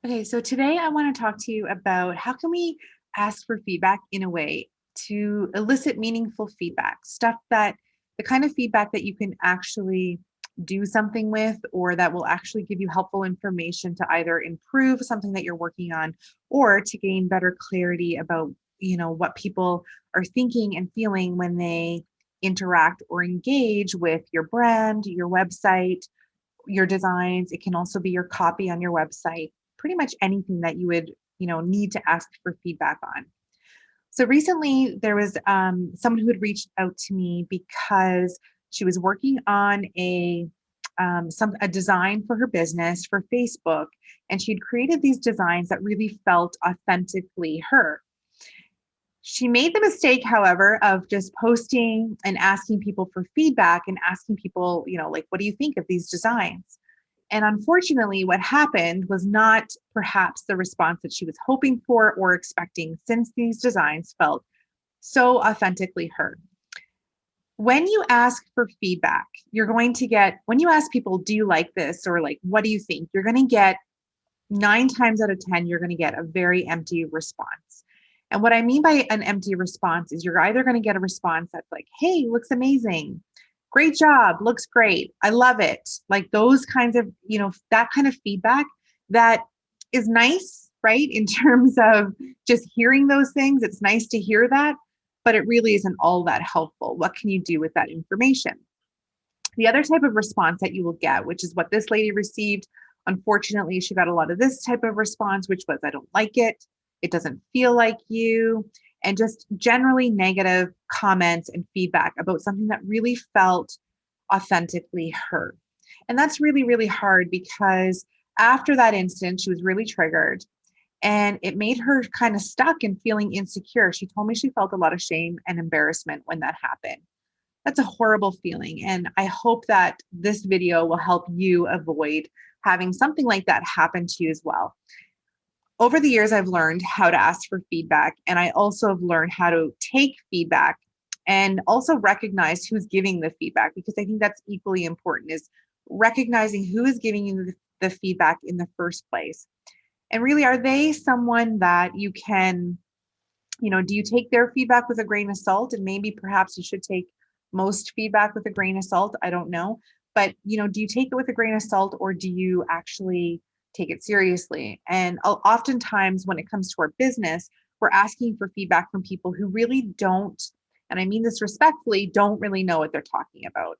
Okay, so today I want to talk to you about how can we ask for feedback in a way to elicit meaningful feedback, stuff that the kind of feedback that you can actually do something with or that will actually give you helpful information to either improve something that you're working on or to gain better clarity about, what people are thinking and feeling when they interact or engage with your brand, your website, your designs. It can also be your copy on your website, pretty much anything that you would, need to ask for feedback on. So recently there was someone who had reached out to me because she was working on a design for her business for Facebook, and she'd created these designs that really felt authentically her. She made the mistake, however, of just posting and asking people for feedback and asking people, like, what do you think of these designs? And unfortunately, what happened was not perhaps the response that she was hoping for or expecting, since these designs felt so authentically her. When you ask for feedback, you're going to get, when you ask people, do you like this? Or like, what do you think? You're going to get 9 times out of 10, you're going to get a very empty response. And what I mean by an empty response is you're either going to get a response that's like, hey, looks amazing. Great job. Looks great. I love it. Like those kinds of, that kind of feedback that is nice, right? In terms of just hearing those things, it's nice to hear that, but it really isn't all that helpful. What can you do with that information? The other type of response that you will get, which is what this lady received, unfortunately, she got a lot of this type of response, which was, I don't like it. It doesn't feel like you. And just generally negative comments and feedback about something that really felt authentically her. And that's really, really hard because after that incident, she was really triggered and it made her kind of stuck and feeling insecure. She told me she felt a lot of shame and embarrassment when that happened. That's a horrible feeling. And I hope that this video will help you avoid having something like that happen to you as well. Over the years, I've learned how to ask for feedback, and I also have learned how to take feedback and also recognize who's giving the feedback, because I think that's equally important, is recognizing who is giving you the feedback in the first place. And really, are they someone that you can, do you take their feedback with a grain of salt? And maybe perhaps you should take most feedback with a grain of salt. I don't know. But, do you take it with a grain of salt, or do you actually take it seriously? And oftentimes when it comes to our business, we're asking for feedback from people who really don't, and I mean this respectfully, don't really know what they're talking about.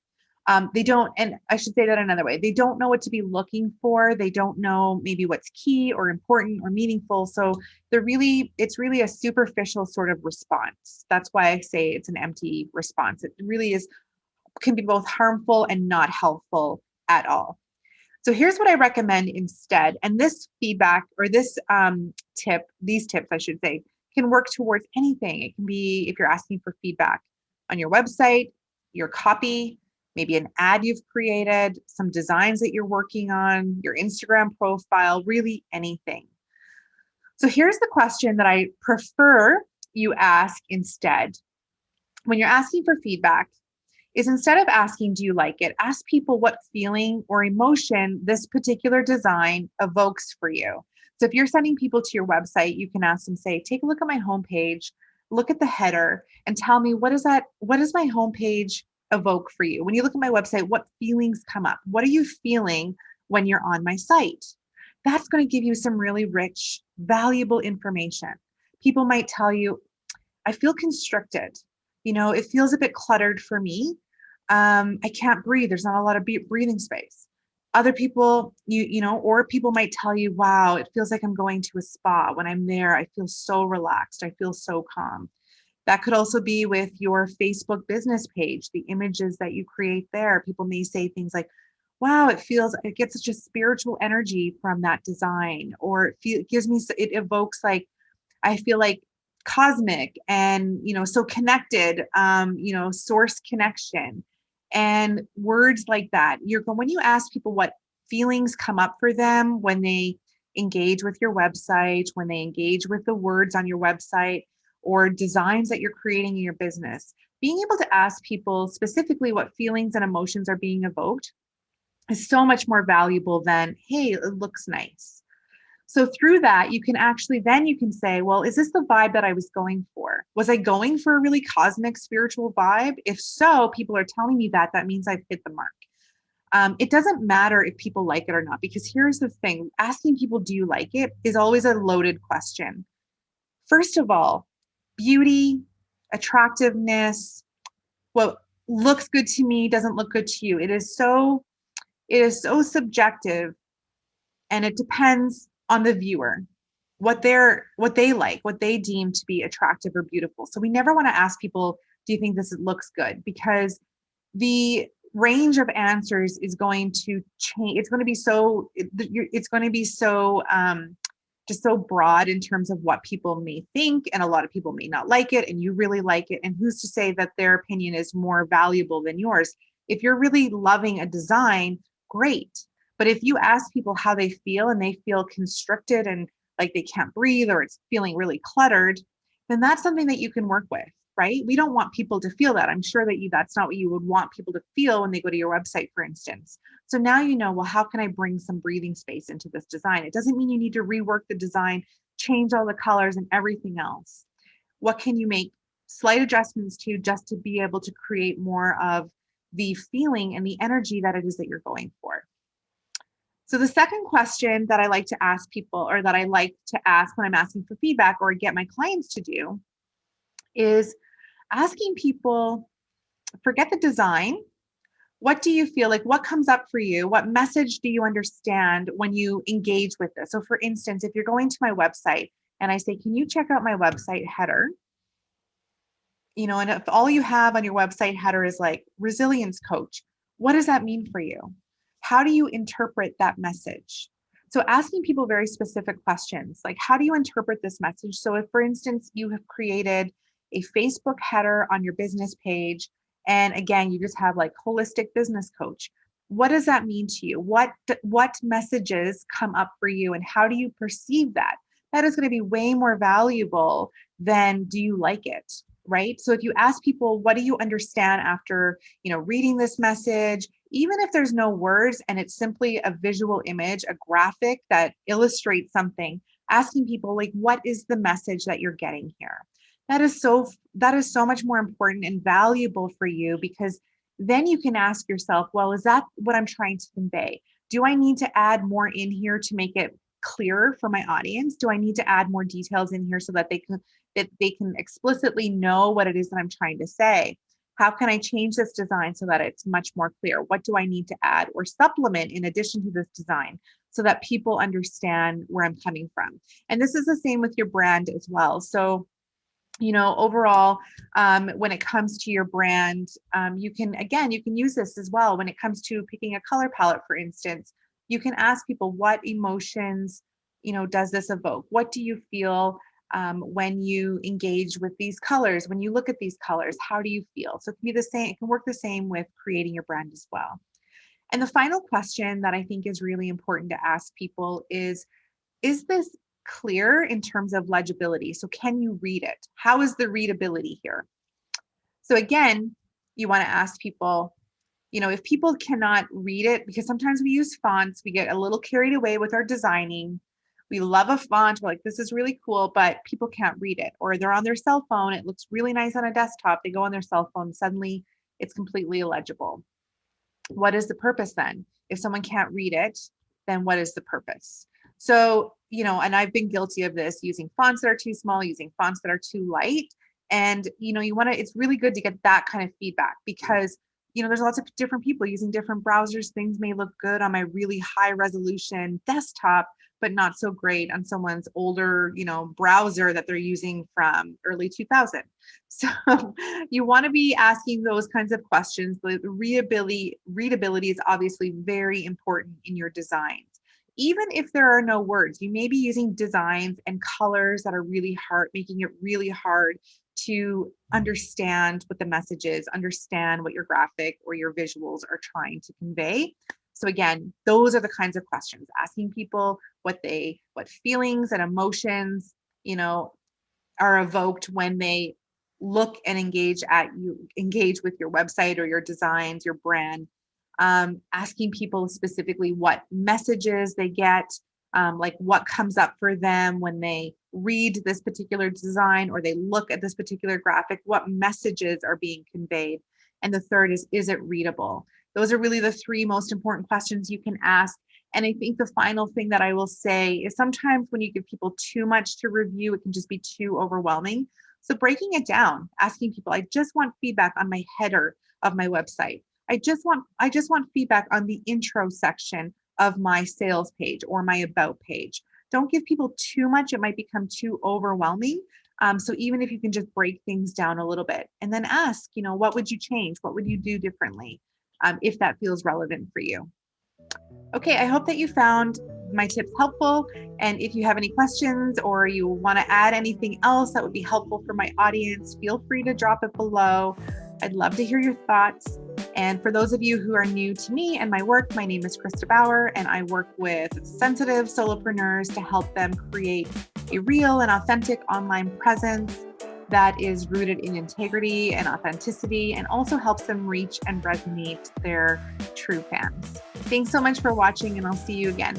They don't, and I should say that another way, they don't know what to be looking for. They don't know maybe what's key or important or meaningful. So it's really a superficial sort of response. That's why I say it's an empty response. It really is, can be both harmful and not helpful at all. So here's what I recommend instead. And this feedback, or this these tips, I should say, can work towards anything. It can be if you're asking for feedback on your website, your copy, maybe an ad you've created, some designs that you're working on, your Instagram profile, really anything. So here's the question that I prefer you ask instead. When you're asking for feedback, is instead of asking, do you like it, ask people what feeling or emotion this particular design evokes for you. So if you're sending people to your website, you can ask them, say, take a look at my homepage, look at the header, and tell me, what does my homepage evoke for you? When you look at my website, what feelings come up? What are you feeling when you're on my site? That's going to give you some really rich, valuable information. People might tell you, I feel constricted. It feels a bit cluttered for me. I can't breathe. There's not a lot of breathing space. Other people, or people might tell you, wow, it feels like I'm going to a spa. When I'm there, I feel so relaxed. I feel so calm. That could also be with your Facebook business page, the images that you create there. People may say things like, wow, it gets such a spiritual energy from that design, or it evokes like, I feel like cosmic and, so connected, source connection and words like that. When you ask people what feelings come up for them when they engage with your website, when they engage with the words on your website or designs that you're creating in your business, being able to ask people specifically what feelings and emotions are being evoked is so much more valuable than, hey, it looks nice. So through that, you can actually, then you can say, well, is this the vibe that I was going for? Was I going for a really cosmic spiritual vibe? If so, people are telling me that, that means I've hit the mark. It doesn't matter if people like it or not, because here's the thing, asking people, do you like it, is always a loaded question. First of all, beauty, attractiveness, what looks good to me doesn't look good to you. It is so subjective, and it depends on the viewer, what they like, what they deem to be attractive or beautiful. So we never want to ask people, do you think this looks good? Because the range of answers is going to change. It's going to be so just so broad in terms of what people may think, and a lot of people may not like it, and you really like it, and who's to say that their opinion is more valuable than yours? If you're really loving a design, great. But if you ask people how they feel and they feel constricted and like they can't breathe, or it's feeling really cluttered, then that's something that you can work with, right? We don't want people to feel that. I'm sure that that's not what you would want people to feel when they go to your website, for instance. So now you know, well, how can I bring some breathing space into this design? It doesn't mean you need to rework the design, change all the colors and everything else. What can you make slight adjustments to, just to be able to create more of the feeling and the energy that it is that you're going for? So the second question that I like to ask people, or that I like to ask when I'm asking for feedback or get my clients to do, is asking people, forget the design. What do you feel like? What comes up for you? What message do you understand when you engage with this? So for instance, if you're going to my website and I say, can you check out my website header? And if all you have on your website header is like resilience coach, what does that mean for you? How do you interpret that message? So asking people very specific questions, like, how do you interpret this message? So if, for instance, you have created a Facebook header on your business page, and again, you just have like holistic business coach, what does that mean to you? What messages come up for you, and how do you perceive that? That is going to be way more valuable than, do you like it? Right? So if you ask people, what do you understand after, reading this message, even if there's no words and it's simply a visual image, a graphic that illustrates something, asking people, like, what is the message that you're getting here? That is so much more important and valuable for you, because then you can ask yourself, well, is that what I'm trying to convey? Do I need to add more in here to make it clearer for my audience? Do I need to add more details in here so that they can explicitly know what it is that I'm trying to say? How can I change this design so that it's much more clear? What do I need to add or supplement in addition to this design so that people understand where I'm coming from? And this is the same with your brand as well. So, overall, when it comes to your brand, you can use this as well. When it comes to picking a color palette, for instance, you can ask people, what emotions, does this evoke? What do you feel when you engage with these colors? When you look at these colors, how do you feel? So it can be the same. It can work the same with creating your brand as well. And the final question that I think is really important to ask people is this clear in terms of legibility? So can you read it? How is the readability here? So again, you want to ask people, if people cannot read it, because sometimes we use fonts, we get a little carried away with our designing. We love a font, we're like, this is really cool, but people can't read it, or they're on their cell phone. It looks really nice on a desktop. They go on their cell phone, suddenly it's completely illegible. What is the purpose then? If someone can't read it, then what is the purpose? So, and I've been guilty of this, using fonts that are too small, using fonts that are too light. And, it's really good to get that kind of feedback, because, there's lots of different people using different browsers. Things may look good on my really high resolution desktop, but not so great on someone's older, browser that they're using from early 2000. So you want to be asking those kinds of questions. The readability is obviously very important in your designs. Even if there are no words, you may be using designs and colors that are really hard, making it really hard to understand what the message is, understand what your graphic or your visuals are trying to convey. So again, those are the kinds of questions, asking people what feelings and emotions, are evoked when they look and engage with your website or your designs, your brand. Asking people specifically what messages they get, like what comes up for them when they read this particular design or they look at this particular graphic, what messages are being conveyed. And the third is it readable? Those are really the three most important questions you can ask. And I think the final thing that I will say is sometimes when you give people too much to review, it can just be too overwhelming. So breaking it down, asking people, I just want feedback on my header of my website. I just want feedback on the intro section of my sales page or my about page. Don't give people too much. It might become too overwhelming. So even if you can just break things down a little bit and then ask, what would you change? What would you do differently if that feels relevant for you? Okay, I hope that you found my tips helpful. And if you have any questions or you want to add anything else that would be helpful for my audience, feel free to drop it below. I'd love to hear your thoughts. And for those of you who are new to me and my work, my name is Krista Bauer, and I work with sensitive solopreneurs to help them create a real and authentic online presence that is rooted in integrity and authenticity, and also helps them reach and resonate their true fans. Thanks so much for watching, and I'll see you again.